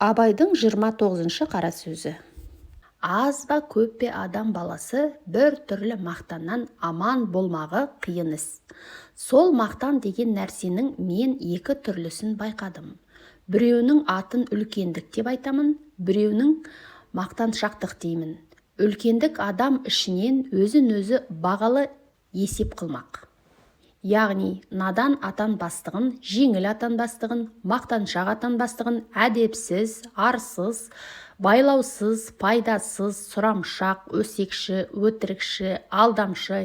Абайдың 29-шы қара сөзі. Аз ба көп пе адам баласы бір түрлі мақтаннан аман болмағы қиын іс. Сол мақтан деген нәрсенің мен екі түрлісін байқадым. Біреуінің атын үлкендік деп айтамын, біреуінің мақтаншақтық деймін. Үлкендік адам ішінен өзін-өзі бағалы есеп қылмақ. Яғни надан атанбастығын, жеңіл атанбастығын, мақтаншақ атанбастығын, әдепсіз, арсыз, байлаусыз, пайдасыз, сұрамшақ, өсекші, өтірікші, алдамшы,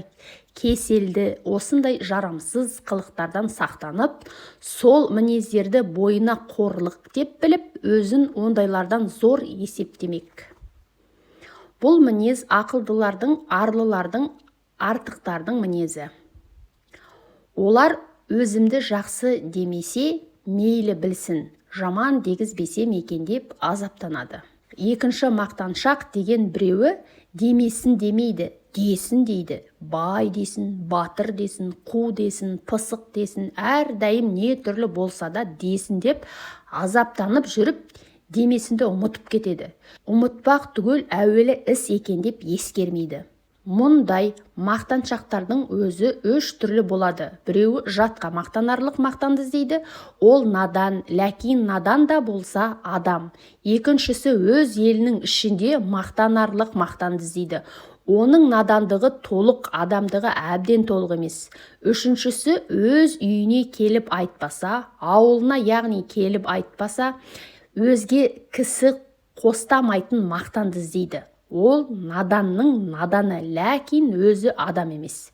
кеселді, осындай жарамсыз қылықтардан сақтанып, сол мінездерді бойына қорлық деп біліп, өзін ондайлардан зор есептемек. Бұл мінез ақылдылардың, арлылардың, артықтардың мінезі. Олар өзімді жақсы демесе, мейлі білсін, жаман дегізбесем екен деп азаптанады. Екінші мақтаншақ деген біреуі демесін демейді, десін дейді. Бай десін, батыр десін, қу десін, пысық десін, әрдайым не түрлі болса да десін деп азаптанып жүріп, демесінді ұмытып кетеді. Ұмытпақ түгел әуелі іс екен деп ескермейді. Мұндай мақтаншақтардың өзі үш түрлі болады. Біреуі жатқа мақтанарлық мақтанды іздейді, ол надан, ләкин надан да болса адам. Екіншісі өз елінің ішінде мақтанарлық мақтанды іздейді. Оның надандығы толық, адамдығы әбден толық емес. Үшіншісі өз үйіне келіп айтпаса, ауылына яғни келіп айтпаса, өзге кісі қостамайтын мақтанды іздейді. Ол наданның наданы, ләкин өзі адам емес.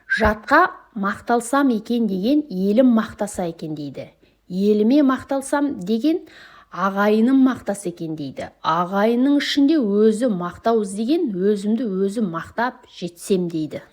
Жатқа мақталсам екен деген, елім мақтаса екен дейді. Еліме мақталсам деген, ағайыным мақтаса екен дейді. Ағайынның ішінде өзі мақтау іздеген, өзімді өзі мақтап жетсем дейді.